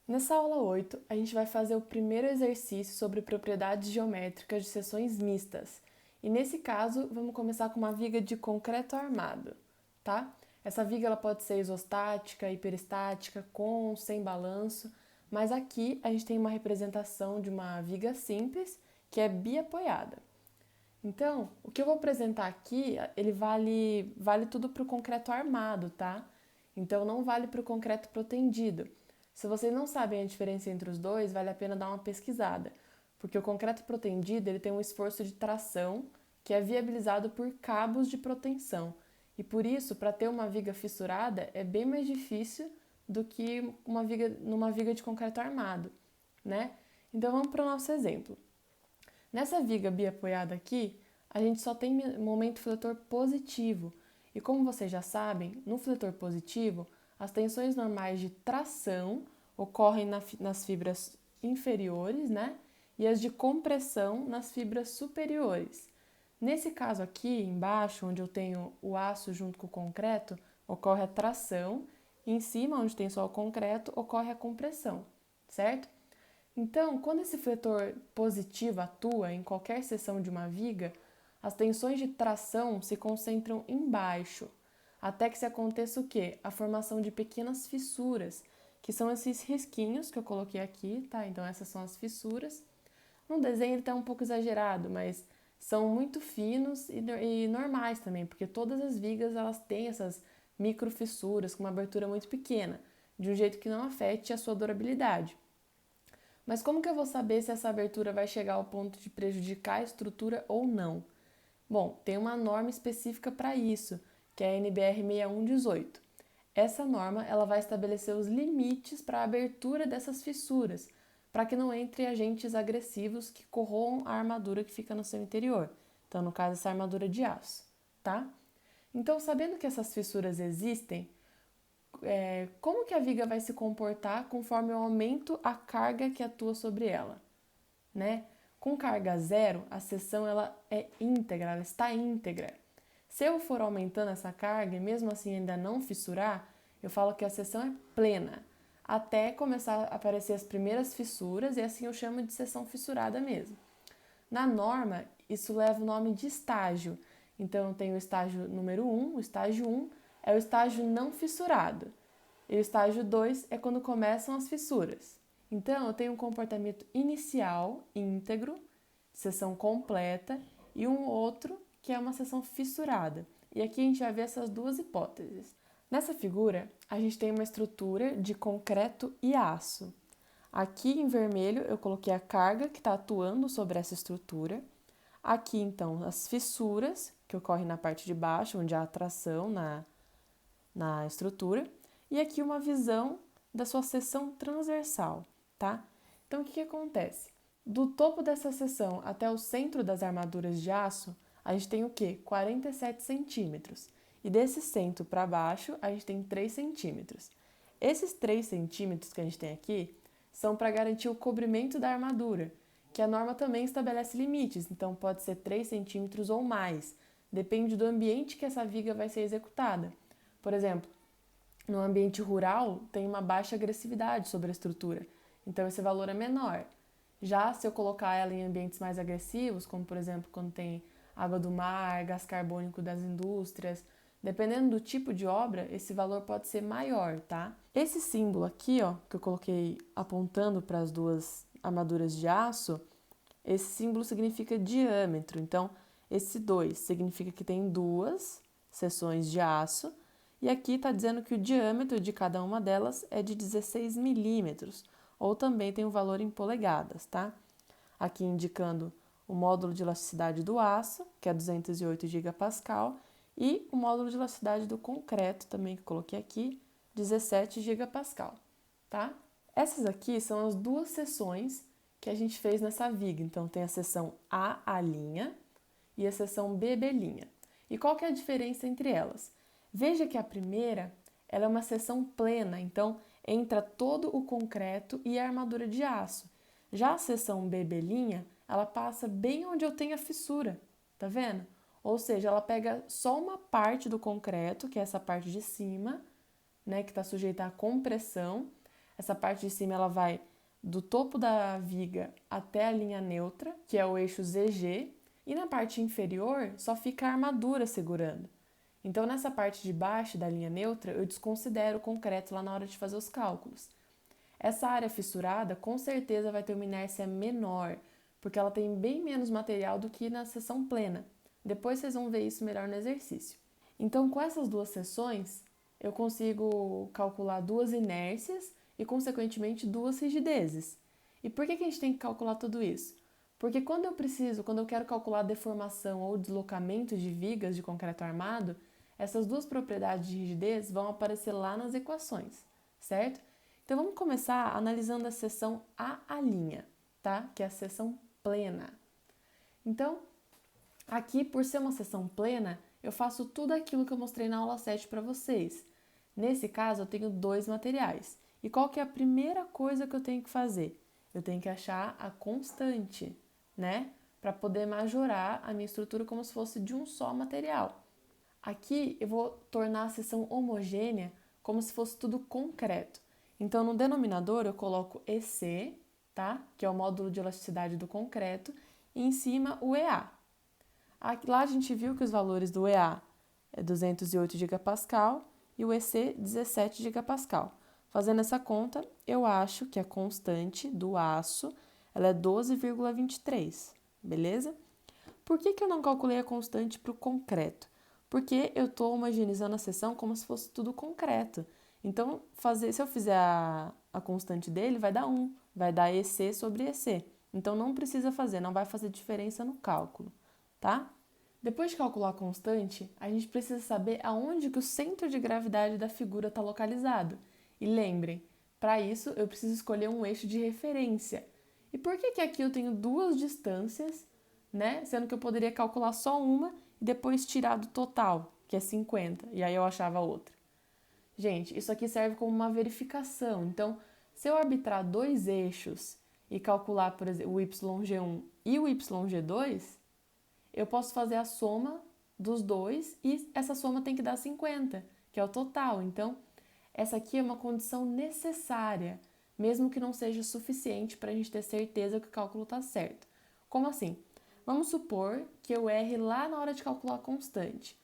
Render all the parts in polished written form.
Nessa aula 8, a gente vai fazer o primeiro exercício sobre propriedades geométricas de seções mistas. E nesse caso, vamos começar com uma viga de concreto armado, tá? Essa viga ela pode ser isostática, hiperestática, com ou sem balanço, mas aqui a gente tem uma representação de uma viga simples, que é biapoiada. Então, o que eu vou apresentar aqui, ele vale tudo para o concreto armado, tá? Então, não vale para o concreto protendido. Se vocês não sabem a diferença entre os dois, vale a pena dar uma pesquisada, porque o concreto protendido ele tem um esforço de tração que é viabilizado por cabos de proteção. E por isso, para ter uma viga fissurada, é bem mais difícil do que numa viga de concreto armado, né? Então, vamos para o nosso exemplo. Nessa viga biapoiada aqui, a gente só tem momento fletor positivo. E como vocês já sabem, no fletor positivo, as tensões normais de tração ocorrem nas fibras inferiores, né? E as de compressão nas fibras superiores. Nesse caso aqui, embaixo, onde eu tenho o aço junto com o concreto, ocorre a tração. E em cima, onde tem só o concreto, ocorre a compressão, certo? Então, quando esse fletor positivo atua em qualquer seção de uma viga, as tensões de tração se concentram embaixo, até que se aconteça o quê? A formação de pequenas fissuras, que são esses risquinhos que eu coloquei aqui, tá? Então, essas são as fissuras. No desenho ele está um pouco exagerado, mas são muito finos e normais também, porque todas as vigas elas têm essas microfissuras com uma abertura muito pequena, de um jeito que não afete a sua durabilidade. Mas como que eu vou saber se essa abertura vai chegar ao ponto de prejudicar a estrutura ou não? Bom, tem uma norma específica para isso, que é a NBR 6118. Essa norma ela vai estabelecer os limites para a abertura dessas fissuras, para que não entre agentes agressivos que corroam a armadura que fica no seu interior. Então, no caso, essa armadura de aço, tá? Então, sabendo que essas fissuras existem, como que a viga vai se comportar conforme eu aumento a carga que atua sobre ela, né? Com carga zero, a seção ela é íntegra, ela está íntegra. Se eu for aumentando essa carga e mesmo assim ainda não fissurar, eu falo que a seção é plena, até começar a aparecer as primeiras fissuras e assim eu chamo de seção fissurada mesmo. Na norma, isso leva o nome de estágio. Então, tem o estágio número 1, o estágio 1 é o estágio não fissurado. E o estágio 2 é quando começam as fissuras. Então, eu tenho um comportamento inicial, íntegro, seção completa, e um outro que é uma seção fissurada. E aqui a gente vai ver essas duas hipóteses. Nessa figura, a gente tem uma estrutura de concreto e aço. Aqui em vermelho eu coloquei a carga que está atuando sobre essa estrutura. Aqui, então, as fissuras que ocorrem na parte de baixo, onde há atração na estrutura. E aqui uma visão da sua seção transversal, tá? Então, o que acontece? Do topo dessa seção até o centro das armaduras de aço, a gente tem o quê? 47 centímetros. E desse centro para baixo, a gente tem 3 centímetros. Esses 3 centímetros que a gente tem aqui são para garantir o cobrimento da armadura, que a norma também estabelece limites, então pode ser 3 centímetros ou mais, depende do ambiente que essa viga vai ser executada. Por exemplo, no ambiente rural tem uma baixa agressividade sobre a estrutura, então esse valor é menor. Já se eu colocar ela em ambientes mais agressivos, como por exemplo quando tem água do mar, gás carbônico das indústrias, dependendo do tipo de obra, esse valor pode ser maior, tá? Esse símbolo aqui, ó, que eu coloquei apontando para as duas armaduras de aço, esse símbolo significa diâmetro. Então, esse 2 significa que tem duas seções de aço, e aqui está dizendo que o diâmetro de cada uma delas é de 16 milímetros, ou também tem o valor em polegadas, tá? Aqui indicando o módulo de elasticidade do aço, que é 208 gigapascal, e o módulo de elasticidade do concreto, também que eu coloquei aqui, 17 gigapascal, tá? Essas aqui são as duas seções que a gente fez nessa viga. Então, tem a seção A' e a seção BB'. E qual que é a diferença entre elas? Veja que a primeira ela é uma seção plena, então entra todo o concreto e a armadura de aço. Já a seção BB', ela passa bem onde eu tenho a fissura, tá vendo? Ou seja, ela pega só uma parte do concreto, que é essa parte de cima, né, que está sujeita à compressão. Essa parte de cima ela vai do topo da viga até a linha neutra, que é o eixo ZG, e na parte inferior só fica a armadura segurando. Então, nessa parte de baixo da linha neutra, eu desconsidero o concreto lá na hora de fazer os cálculos. Essa área fissurada, com certeza, vai ter uma inércia menor, porque ela tem bem menos material do que na seção plena. Depois vocês vão ver isso melhor no exercício. Então, com essas duas seções, eu consigo calcular duas inércias e, consequentemente, duas rigidezes. E por que a gente tem que calcular tudo isso? Porque quando eu quero calcular a deformação ou deslocamento de vigas de concreto armado, essas duas propriedades de rigidez vão aparecer lá nas equações, certo? Então vamos começar analisando a seção A', tá? Que é a seção plena. Então, aqui, por ser uma seção plena, eu faço tudo aquilo que eu mostrei na aula 7 para vocês. Nesse caso, eu tenho dois materiais. E qual que é a primeira coisa que eu tenho que fazer? Eu tenho que achar a constante, né? Para poder majorar a minha estrutura como se fosse de um só material. Aqui, eu vou tornar a seção homogênea como se fosse tudo concreto. Então, no denominador, eu coloco EC, tá? Que é o módulo de elasticidade do concreto, e em cima o EA. Lá a gente viu que os valores do EA é 208 gigapascal e o EC 17 gigapascal. Fazendo essa conta, eu acho que a constante do aço ela é 12,23, beleza? Por que eu não calculei a constante para o concreto? Porque eu estou homogeneizando a seção como se fosse tudo concreto. Então, se eu fizer a constante dele, vai dar 1, vai dar EC sobre EC. Então, não precisa fazer, não vai fazer diferença no cálculo, tá? Depois de calcular a constante, a gente precisa saber aonde que o centro de gravidade da figura está localizado. E lembrem, para isso eu preciso escolher um eixo de referência. E por que aqui eu tenho duas distâncias, né? Sendo que eu poderia calcular só uma e depois tirar do total, que é 50, e aí eu achava outra. Gente, isso aqui serve como uma verificação. Então, se eu arbitrar dois eixos e calcular, por exemplo, o YG1 e o YG2, eu posso fazer a soma dos dois e essa soma tem que dar 50, que é o total. Então, essa aqui é uma condição necessária, mesmo que não seja suficiente para a gente ter certeza que o cálculo está certo. Como assim? Vamos supor que eu erre lá na hora de calcular a constante.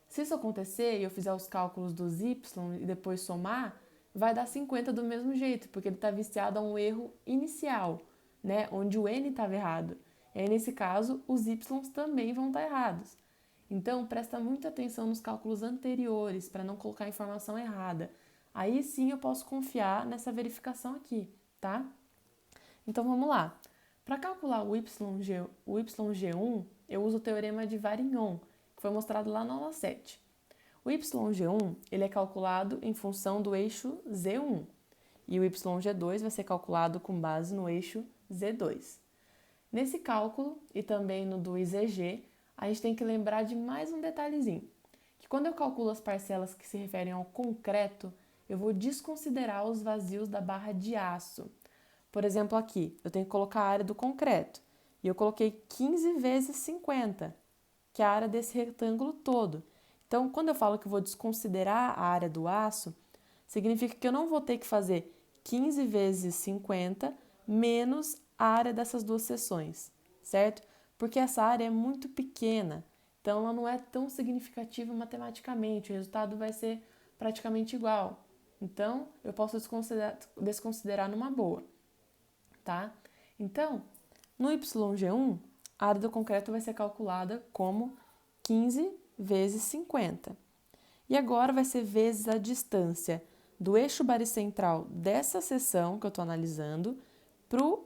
Se isso acontecer e eu fizer os cálculos dos y e depois somar, vai dar 50 do mesmo jeito, porque ele está viciado a um erro inicial, né? Onde o n estava errado. E aí, nesse caso, os y também vão estar errados. Então, presta muita atenção nos cálculos anteriores para não colocar a informação errada. Aí sim eu posso confiar nessa verificação aqui, tá? Então, vamos lá. Para calcular o YG1, eu uso o teorema de Varignon, que foi mostrado lá na aula 7. O YG1 ele é calculado em função do eixo Z1 e o YG2 vai ser calculado com base no eixo Z2. Nesse cálculo e também no do IZG, a gente tem que lembrar de mais um detalhezinho, que quando eu calculo as parcelas que se referem ao concreto, eu vou desconsiderar os vazios da barra de aço. Por exemplo, aqui, eu tenho que colocar a área do concreto, e eu coloquei 15 vezes 50, que é a área desse retângulo todo. Então, quando eu falo que eu vou desconsiderar a área do aço, significa que eu não vou ter que fazer 15 vezes 50 menos a área dessas duas seções, certo? Porque essa área é muito pequena, então ela não é tão significativa matematicamente, o resultado vai ser praticamente igual. Então, eu posso desconsiderar numa boa, tá? Então, no YG1, a área do concreto vai ser calculada como 15 vezes 50. E agora vai ser vezes a distância do eixo baricentral dessa seção que eu estou analisando para o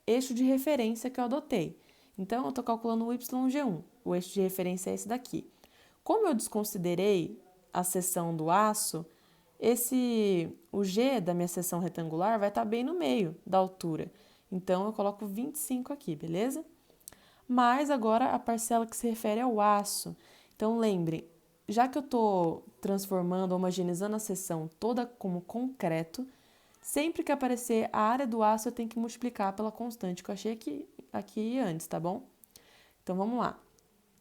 eixo de referência que eu adotei. Então, eu estou calculando o YG1, o eixo de referência é esse daqui. Como eu desconsiderei a seção do aço, o G da minha seção retangular vai estar bem no meio da altura. Então, eu coloco 25 aqui, beleza? Mas agora a parcela que se refere ao aço. Então, lembrem, já que eu estou transformando, homogeneizando a seção toda como concreto, sempre que aparecer a área do aço, eu tenho que multiplicar pela constante que eu achei aqui antes, tá bom? Então, vamos lá.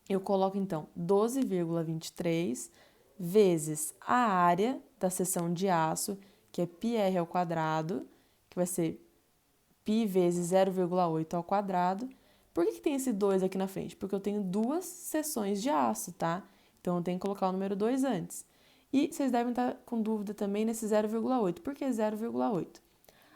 Eu coloco, então, 12,23 vezes a área da seção de aço, que é πr ao quadrado, que vai ser π vezes 0,8 ao quadrado. Por que tem esse 2 aqui na frente? Porque eu tenho duas seções de aço, tá? Então, eu tenho que colocar o número 2 antes. E vocês devem estar com dúvida também nesse 0,8. Por que 0,8?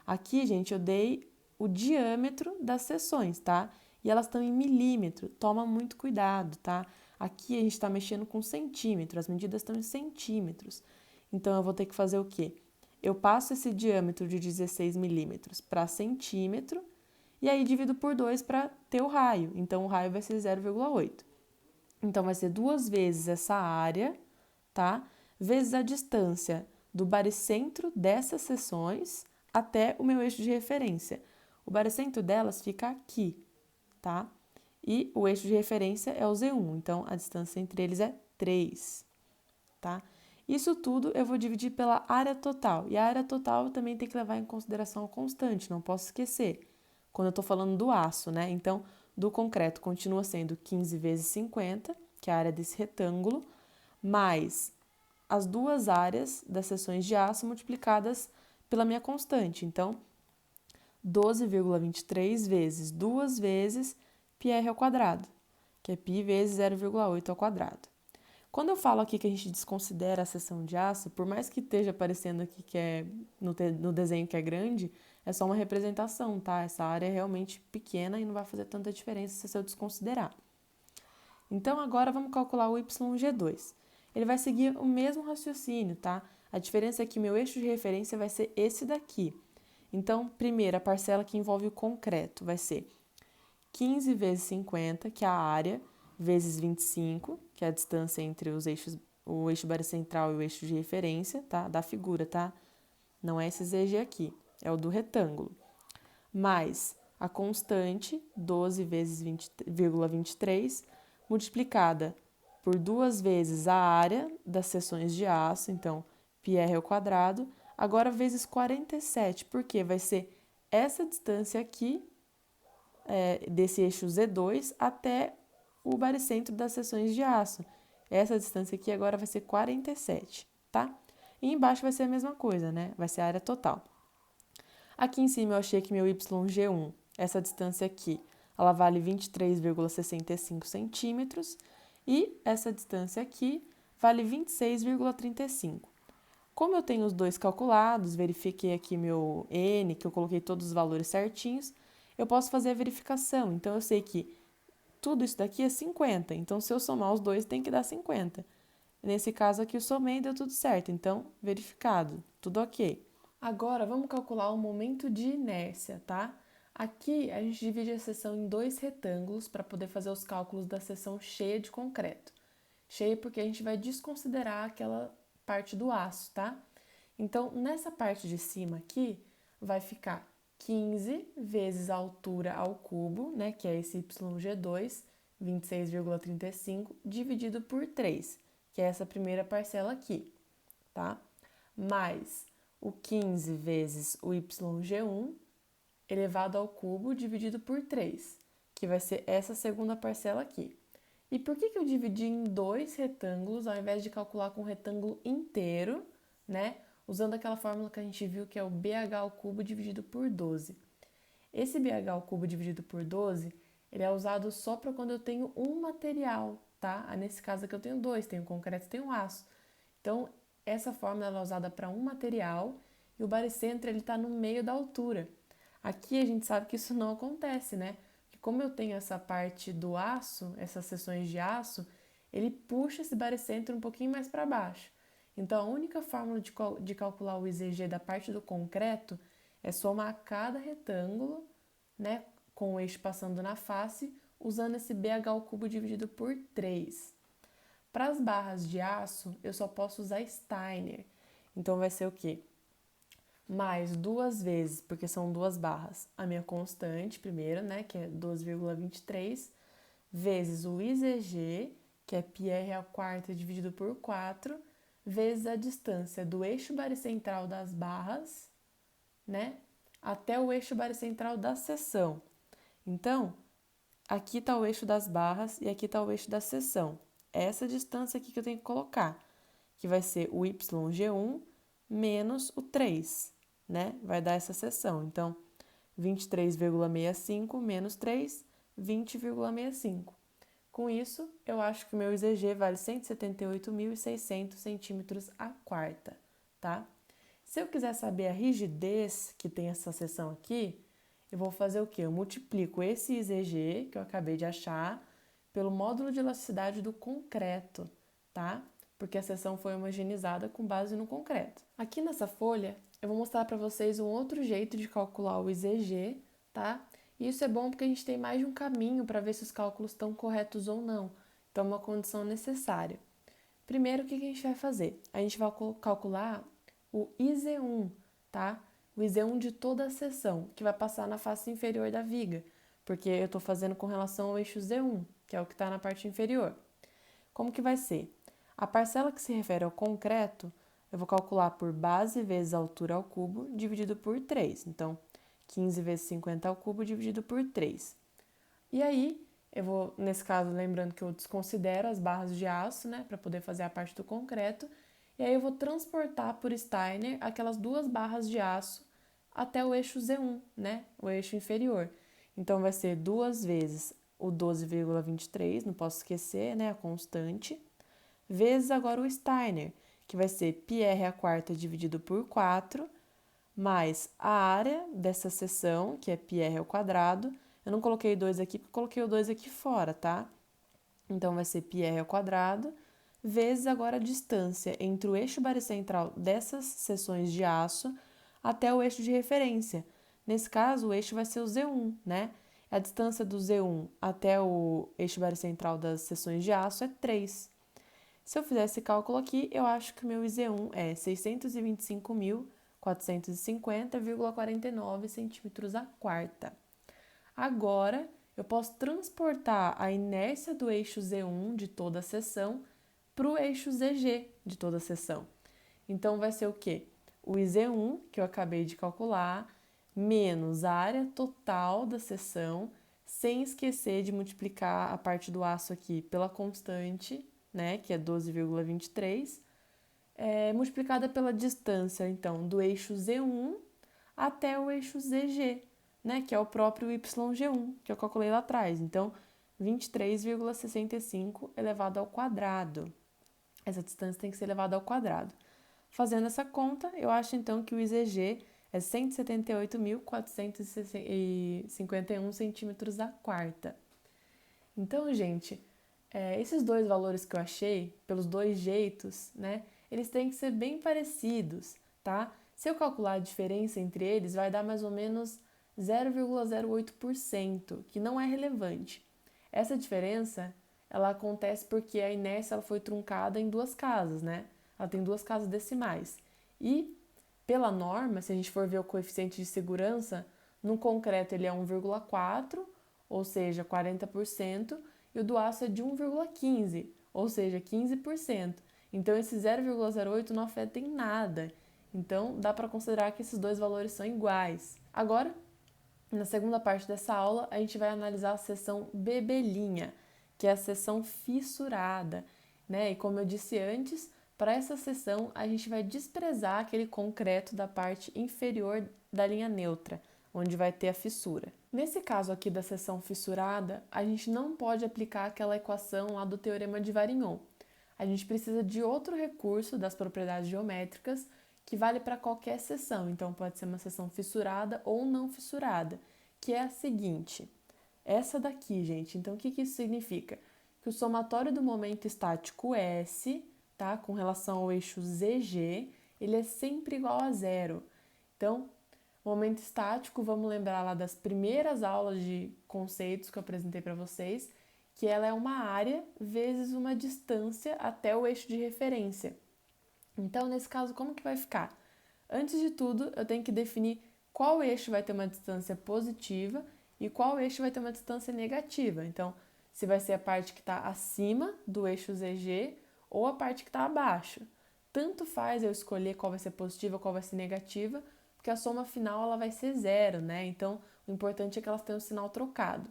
Aqui, gente, eu dei o diâmetro das seções, tá? E elas estão em milímetro. Toma muito cuidado, tá? Aqui a gente está mexendo com centímetro, as medidas estão em centímetros. Então, eu vou ter que fazer o quê? Eu passo esse diâmetro de 16 milímetros para centímetro e aí divido por 2 para ter o raio. Então, o raio vai ser 0,8. Então, vai ser 2 vezes essa área, tá? Vezes a distância do baricentro dessas seções até o meu eixo de referência. O baricentro delas fica aqui, tá? E o eixo de referência é o Z1, então a distância entre eles é 3, tá? Isso tudo eu vou dividir pela área total. E a área total também tem que levar em consideração a constante, não posso esquecer. Quando eu estou falando do aço, né? Então, do concreto continua sendo 15 vezes 50, que é a área desse retângulo, mais as duas áreas das seções de aço multiplicadas pela minha constante. Então, 12,23 vezes 2 vezes πr ao quadrado, que é π vezes 0,8 ao quadrado. Quando eu falo aqui que a gente desconsidera a seção de aço, por mais que esteja aparecendo aqui que é no desenho que é grande, é só uma representação, tá? Essa área é realmente pequena e não vai fazer tanta diferença se eu desconsiderar. Então, agora vamos calcular o YG2. Ele vai seguir o mesmo raciocínio, tá? A diferença é que meu eixo de referência vai ser esse daqui. Então, primeiro, a parcela que envolve o concreto vai ser 15 vezes 50, que é a área, vezes 25, que é a distância entre os eixos, o eixo baricentral e o eixo de referência, tá? Da figura, tá? Não é esse ZG aqui, é o do retângulo. Mais a constante, 12 vezes 20,23, multiplicada por 2 vezes a área das seções de aço, então, πr ao quadrado, agora vezes 47, porque vai ser essa distância aqui, desse eixo Z2 até o baricentro das seções de aço. Essa distância aqui agora vai ser 47, tá? E embaixo vai ser a mesma coisa, né? Vai ser a área total. Aqui em cima eu achei que meu YG1, essa distância aqui, ela vale 23,65 centímetros e essa distância aqui vale 26,35. Como eu tenho os dois calculados, verifiquei aqui meu N, que eu coloquei todos os valores certinhos, eu posso fazer a verificação. Então, eu sei que tudo isso daqui é 50, então se eu somar os dois tem que dar 50. Nesse caso aqui eu somei e deu tudo certo, então verificado, tudo ok. Agora vamos calcular o momento de inércia, tá? Aqui a gente divide a seção em dois retângulos para poder fazer os cálculos da seção cheia de concreto. Cheia porque a gente vai desconsiderar aquela parte do aço, tá? Então, nessa parte de cima aqui, vai ficar 15 vezes a altura ao cubo, né, que é esse YG2, 26,35, dividido por 3, que é essa primeira parcela aqui, tá? Mais o 15 vezes o YG1 elevado ao cubo dividido por 3, que vai ser essa segunda parcela aqui. E por que eu dividi em dois retângulos, ao invés de calcular com o retângulo inteiro, né? Usando aquela fórmula que a gente viu que é o BH ao cubo dividido por 12. Esse BH ao cubo dividido por 12, ele é usado só para quando eu tenho um material, tá? Nesse caso aqui eu tenho dois, tenho concreto e tenho aço. Então, essa fórmula ela é usada para um material e o baricentro ele está no meio da altura. Aqui a gente sabe que isso não acontece, né? Porque como eu tenho essa parte do aço, essas seções de aço, ele puxa esse baricentro um pouquinho mais para baixo. Então, a única fórmula de calcular o IZG da parte do concreto é somar cada retângulo, né, com o eixo passando na face, usando esse BH ao cubo dividido por 3. Para as barras de aço, eu só posso usar Steiner. Então, vai ser o quê? Mais 2 vezes, porque são duas barras, a minha constante primeiro, né, que é 12,23, vezes o IZG, que é πr ao quarto dividido por 4, vezes a distância do eixo baricentral das barras, né, até o eixo baricentral da seção. Então, aqui está o eixo das barras e aqui está o eixo da seção. Essa distância aqui que eu tenho que colocar, que vai ser o YG1 menos o 3, né? Vai dar essa seção. Então, 23,65 menos 3, 20,65. Com isso, eu acho que o meu IZG vale 178.600 centímetros a quarta, tá? Se eu quiser saber a rigidez que tem essa seção aqui, eu vou fazer o quê? Eu multiplico esse IZG, que eu acabei de achar, pelo módulo de elasticidade do concreto, tá? Porque a seção foi homogeneizada com base no concreto. Aqui nessa folha, eu vou mostrar para vocês um outro jeito de calcular o IZG, tá? E isso é bom porque a gente tem mais de um caminho para ver se os cálculos estão corretos ou não. Então, é uma condição necessária. Primeiro, o que a gente vai fazer? A gente vai calcular o IZ1, tá? O IZ1 de toda a seção, que vai passar na face inferior da viga, porque eu estou fazendo com relação ao eixo Z1, que é o que está na parte inferior. Como que vai ser? A parcela que se refere ao concreto, eu vou calcular por base vezes altura ao cubo, dividido por 3. Então, 15 vezes 50 ao cubo, dividido por 3. E aí, eu vou, nesse caso, lembrando que eu desconsidero as barras de aço, né, para poder fazer a parte do concreto. E aí eu vou transportar por Steiner aquelas duas barras de aço até o eixo Z1, né, o eixo inferior. Então, vai ser 2 vezes o 12,23, não posso esquecer, né, a constante, vezes agora o Steiner, que vai ser πr a quarta dividido por 4, mais a área dessa seção, que é πr ao quadrado. Eu não coloquei 2 aqui porque coloquei o 2 aqui fora, tá? Então, vai ser πr ao quadrado, vezes agora a distância entre o eixo baricentral dessas seções de aço até o eixo de referência. Nesse caso, o eixo vai ser o Z1, né? A distância do Z1 até o eixo baricentral das seções de aço é 3. Se eu fizer esse cálculo aqui, eu acho que o meu IZ1 é 625.450,49 centímetros a quarta. Agora, eu posso transportar a inércia do eixo Z1 de toda a seção para o eixo ZG de toda a seção. Então, vai ser o quê? O IZ1, que eu acabei de calcular, menos a área total da seção, sem esquecer de multiplicar a parte do aço aqui pela constante, né, que é 12,23, multiplicada pela distância, então, do eixo Z1 até o eixo ZG, né, que é o próprio YG1, que eu calculei lá atrás. Então, 23,65 elevado ao quadrado. Essa distância tem que ser elevada ao quadrado. Fazendo essa conta, eu acho então que o IZG é 178.451 centímetros a quarta. Então, gente, esses dois valores que eu achei, pelos dois jeitos, né, eles têm que ser bem parecidos, tá? Se eu calcular a diferença entre eles, vai dar mais ou menos 0,08%, que não é relevante. Essa diferença, ela acontece porque a inércia ela foi truncada em duas casas, né? Ela tem duas casas decimais. E, pela norma, se a gente for ver o coeficiente de segurança, no concreto ele é 1,4, ou seja, 40%, e o do aço é de 1,15, ou seja, 15%. Então, esse 0,08 não afeta em nada. Então, dá para considerar que esses dois valores são iguais. Agora, na segunda parte dessa aula, a gente vai analisar a seção bebelinha, que é a seção fissurada, né? E como eu disse antes, para essa seção a gente vai desprezar aquele concreto da parte inferior da linha neutra, onde vai ter a fissura. Nesse caso aqui da seção fissurada, a gente não pode aplicar aquela equação lá do teorema de Varignon. A gente precisa de outro recurso das propriedades geométricas que vale para qualquer seção. Então, pode ser uma seção fissurada ou não fissurada, que é a seguinte. Essa daqui, gente. Então, o que isso significa? Que o somatório do momento estático S, tá, com relação ao eixo ZG, ele é sempre igual a zero. Então, momento estático, vamos lembrar lá das primeiras aulas de conceitos que eu apresentei para vocês, que ela é uma área vezes uma distância até o eixo de referência. Então, nesse caso, como que vai ficar? Antes de tudo, eu tenho que definir qual eixo vai ter uma distância positiva e qual eixo vai ter uma distância negativa. Então, se vai ser a parte que está acima do eixo ZG ou a parte que está abaixo. Tanto faz eu escolher qual vai ser positiva, qual vai ser negativa, porque a soma final ela vai ser zero, né? Então, o importante é que elas tenham o sinal trocado.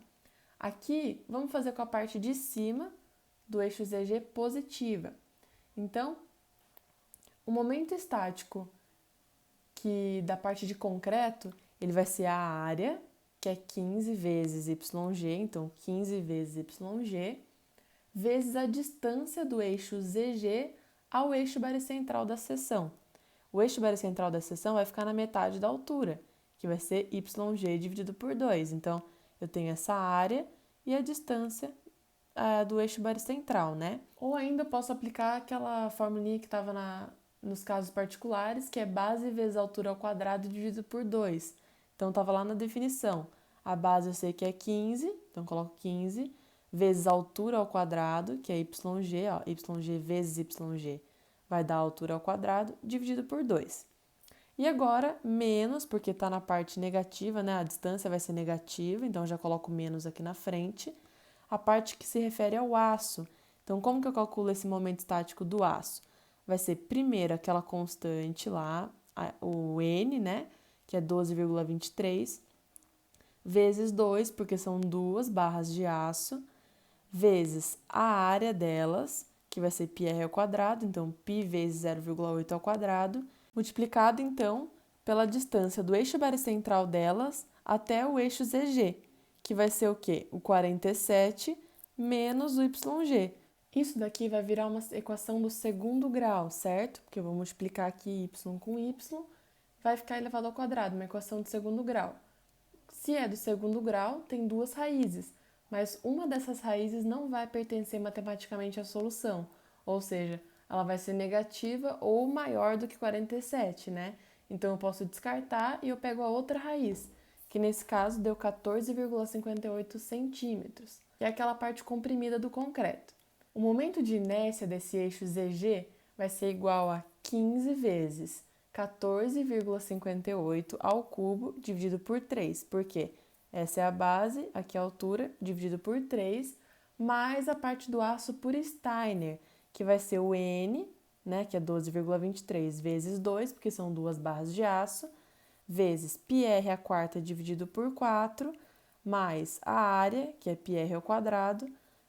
Aqui, vamos fazer com a parte de cima do eixo ZG positiva. Então, o momento estático que da parte de concreto, ele vai ser a área, que é 15 vezes YG, então 15 vezes YG, vezes a distância do eixo ZG ao eixo baricentral da seção. O eixo baricentral da seção vai ficar na metade da altura, que vai ser YG dividido por 2. Então, eu tenho essa área e a distância do eixo baricentral, né? Ou ainda eu posso aplicar aquela formulinha que estava nos casos particulares, que é base vezes altura ao quadrado dividido por 2. Então, estava lá na definição. A base eu sei que é 15, então coloco 15, vezes a altura ao quadrado, que é YG, ó, YG vezes YG, vai dar a altura ao quadrado, dividido por 2. E agora, menos, porque está na parte negativa, né? A distância vai ser negativa, então eu já coloco menos aqui na frente. A parte que se refere ao aço. Então, como que eu calculo esse momento estático do aço? Vai ser primeiro aquela constante lá, o N, né? Que é 12,23, vezes 2, porque são 2 barras de aço, vezes a área delas, que vai ser πr ao quadrado, então π vezes 0,8 ao quadrado, multiplicado, então, pela distância do eixo baricentral delas até o eixo ZG, que vai ser o quê? O 47 menos o YG. Isso daqui vai virar uma equação do segundo grau, certo? Porque eu vou multiplicar aqui y com y, vai ficar elevado ao quadrado, uma equação de segundo grau. Se é do segundo grau, tem duas raízes, mas uma dessas raízes não vai pertencer matematicamente à solução, ou seja, ela vai ser negativa ou maior do que 47, né? Então eu posso descartar e eu pego a outra raiz, que nesse caso deu 14,58 centímetros, que é aquela parte comprimida do concreto. O momento de inércia desse eixo ZG vai ser igual a 15 vezes 14,58 ao cubo dividido por 3, porque essa é a base, aqui é a altura, dividido por 3, mais a parte do aço por Steiner, que vai ser o N, né, que é 12,23 vezes 2, porque são duas barras de aço, vezes πr à quarta dividido por 4, mais a área, que é πr ao quadrado,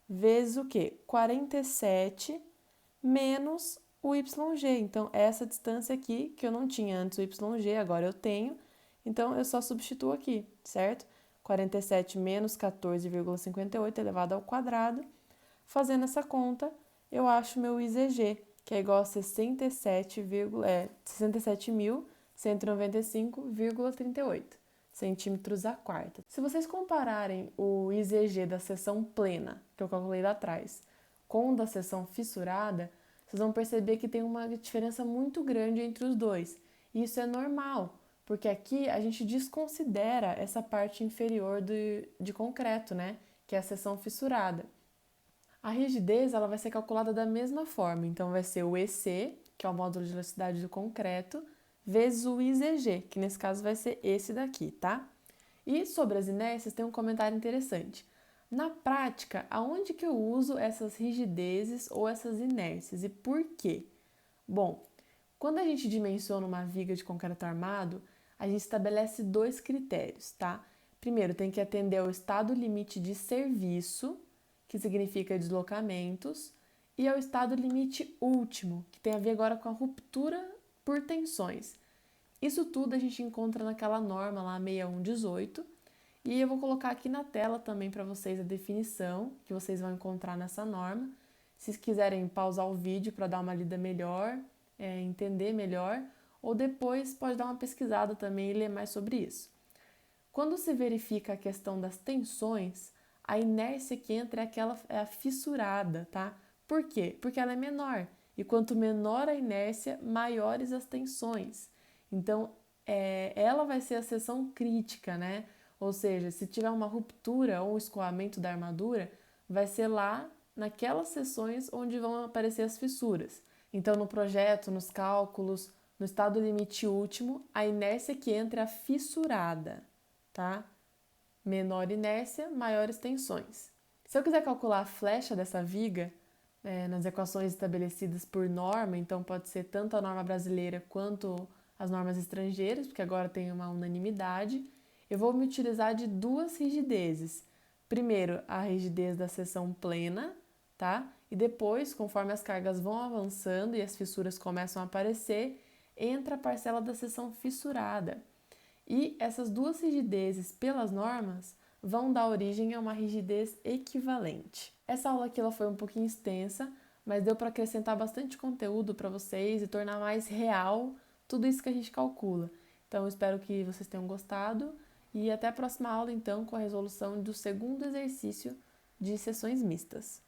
vezes o quê? 47 menos o YG. Então, essa distância aqui, que eu não tinha antes o YG, agora eu tenho. Então, eu só substituo aqui, certo? 47 menos 14,58 elevado ao quadrado. Fazendo essa conta, eu acho meu IZG, que é igual a 67.195,38 centímetros à quarta. Se vocês compararem o IZG da seção plena, que eu calculei lá atrás, com o da seção fissurada, vocês vão perceber que tem uma diferença muito grande entre os dois. E isso é normal, porque aqui a gente desconsidera essa parte inferior de concreto, né? Que é a seção fissurada. A rigidez ela vai ser calculada da mesma forma, então vai ser o EC, que é o módulo de elasticidade do concreto, vezes o IZG, que nesse caso vai ser esse daqui, tá? E sobre as inércias tem um comentário interessante. Na prática, aonde que eu uso essas rigidezes ou essas inércias e por quê? Bom, quando a gente dimensiona uma viga de concreto armado, a gente estabelece dois critérios, tá? Primeiro, tem que atender ao estado limite de serviço, que significa deslocamentos, e ao estado limite último, que tem a ver agora com a ruptura por tensões. Isso tudo a gente encontra naquela norma lá 6118, e eu vou colocar aqui na tela também para vocês a definição que vocês vão encontrar nessa norma. Se quiserem pausar o vídeo para dar uma lida melhor, entender melhor, ou depois pode dar uma pesquisada também e ler mais sobre isso. Quando se verifica a questão das tensões, a inércia que entra é a fissurada, tá? Por quê? Porque ela é menor. E quanto menor a inércia, maiores as tensões. Então, ela vai ser a seção crítica, né? Ou seja, se tiver uma ruptura ou um escoamento da armadura, vai ser lá naquelas seções onde vão aparecer as fissuras. Então, no projeto, nos cálculos, no estado limite último, a inércia que entra é a fissurada, tá? Menor inércia, maiores tensões. Se eu quiser calcular a flecha dessa viga, nas equações estabelecidas por norma, então pode ser tanto a norma brasileira quanto as normas estrangeiras, porque agora tem uma unanimidade, eu vou me utilizar de duas rigidezes. Primeiro, a rigidez da seção plena, tá? E depois, conforme as cargas vão avançando e as fissuras começam a aparecer, entra a parcela da seção fissurada. E essas duas rigidezes pelas normas vão dar origem a uma rigidez equivalente. Essa aula aqui ela foi um pouquinho extensa, mas deu para acrescentar bastante conteúdo para vocês e tornar mais real tudo isso que a gente calcula. Então, eu espero que vocês tenham gostado e até a próxima aula, então, com a resolução do segundo exercício de seções mistas.